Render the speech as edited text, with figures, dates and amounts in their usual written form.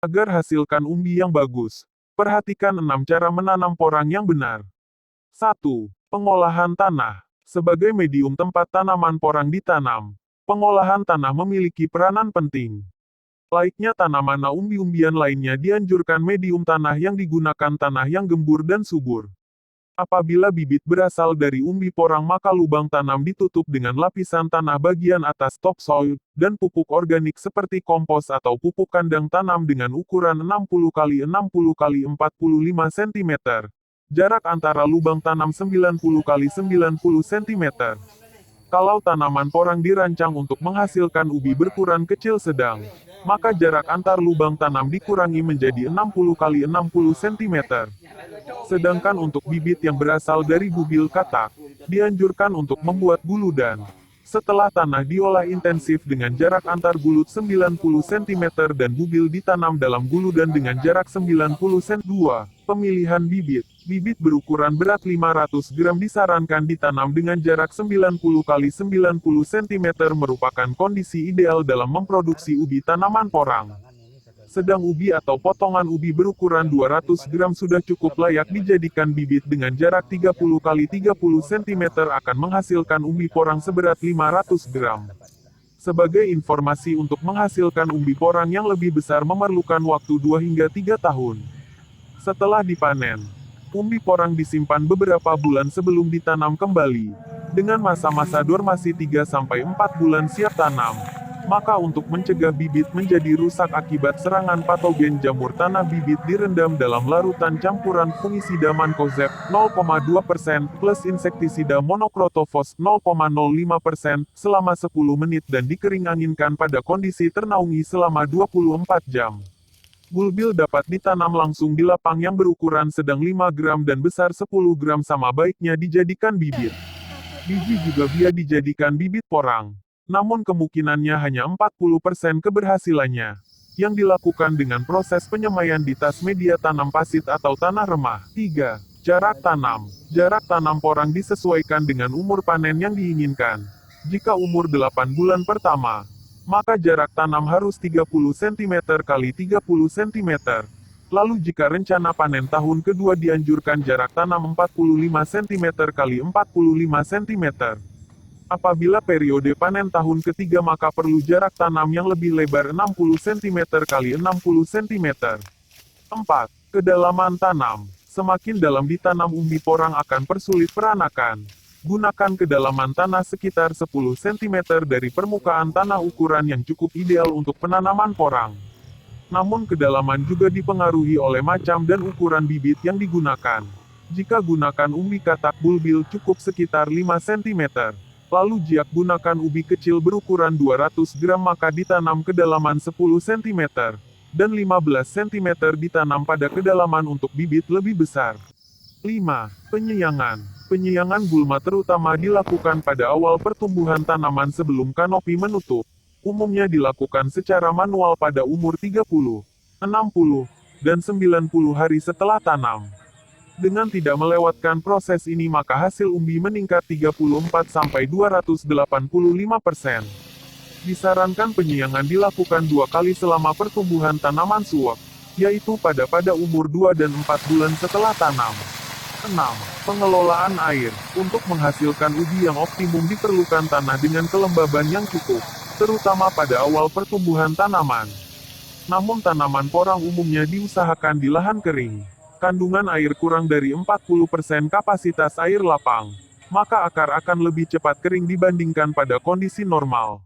Agar hasilkan umbi yang bagus, perhatikan 6 cara menanam porang yang benar. 1. Pengolahan tanah. Sebagai medium tempat tanaman porang ditanam, pengolahan tanah memiliki peranan penting. Layaknya tanaman umbi-umbian lainnya dianjurkan medium tanah yang digunakan tanah yang gembur dan subur. Apabila bibit berasal dari umbi porang maka lubang tanam ditutup dengan lapisan tanah bagian atas topsoil, dan pupuk organik seperti kompos atau pupuk kandang tanam dengan ukuran 60 x 60 x 45 cm. Jarak antara lubang tanam 90 x 90 cm. Kalau tanaman porang dirancang untuk menghasilkan ubi berukuran kecil sedang, maka jarak antar lubang tanam dikurangi menjadi 60 x 60 cm. Sedangkan untuk bibit yang berasal dari bubil katak, dianjurkan untuk membuat guludan. Setelah tanah diolah intensif dengan jarak antar gulut 90 cm dan bubil ditanam dalam guludan dengan jarak 90 cm. 2. Pemilihan bibit. Bibit berukuran berat 500 gram disarankan ditanam dengan jarak 90 x 90 cm merupakan kondisi ideal dalam memproduksi ubi tanaman porang. Sedang ubi atau potongan ubi berukuran 200 gram sudah cukup layak dijadikan bibit dengan jarak 30 x 30 cm akan menghasilkan umbi porang seberat 500 gram. Sebagai informasi untuk menghasilkan umbi porang yang lebih besar memerlukan waktu 2 hingga 3 tahun. Setelah dipanen, umbi porang disimpan beberapa bulan sebelum ditanam kembali. Dengan masa-masa dormasi 3-4 bulan siap tanam. Maka untuk mencegah bibit menjadi rusak akibat serangan patogen jamur tanah bibit direndam dalam larutan campuran fungisida Mancozeb 0,2% plus insektisida Monokrotofos 0,05% selama 10 menit dan dikering-anginkan pada kondisi ternaungi selama 24 jam. Bulbil dapat ditanam langsung di lapang yang berukuran sedang 5 gram dan besar 10 gram sama baiknya dijadikan bibit. Biji juga bisa dijadikan bibit porang. Namun kemungkinannya hanya 40% keberhasilannya, yang dilakukan dengan proses penyemaian di tas media tanam pasit atau tanah remah. 3. Jarak tanam. Jarak tanam porang disesuaikan dengan umur panen yang diinginkan. Jika umur 8 bulan pertama, maka jarak tanam harus 30 cm x 30 cm. Lalu jika rencana panen tahun kedua dianjurkan jarak tanam 45 cm x 45 cm. Apabila periode panen tahun ketiga maka perlu jarak tanam yang lebih lebar 60 cm x 60 cm. 4. Kedalaman tanam. Semakin dalam ditanam umbi porang akan persulit peranakan. Gunakan kedalaman tanah sekitar 10 cm dari permukaan tanah ukuran yang cukup ideal untuk penanaman porang. Namun kedalaman juga dipengaruhi oleh macam dan ukuran bibit yang digunakan. Jika gunakan umbi katak bulbil cukup sekitar 5 cm. Lalu jika gunakan ubi kecil berukuran 200 gram maka ditanam kedalaman 10 cm, dan 15 cm ditanam pada kedalaman untuk bibit lebih besar. 5. Penyiangan. Penyiangan gulma terutama dilakukan pada awal pertumbuhan tanaman sebelum kanopi menutup. Umumnya dilakukan secara manual pada umur 30, 60, dan 90 hari setelah tanam. Dengan tidak melewatkan proses ini maka hasil umbi meningkat 34-285%. Disarankan penyiangan dilakukan 2 kali selama pertumbuhan tanaman suwak, yaitu pada umur 2 dan 4 bulan setelah tanam. 6. Pengelolaan air. Untuk menghasilkan ubi yang optimum diperlukan tanah dengan kelembaban yang cukup, terutama pada awal pertumbuhan tanaman. Namun tanaman porang umumnya diusahakan di lahan kering. Kandungan air kurang dari 40% kapasitas air lapang, maka akar akan lebih cepat kering dibandingkan pada kondisi normal.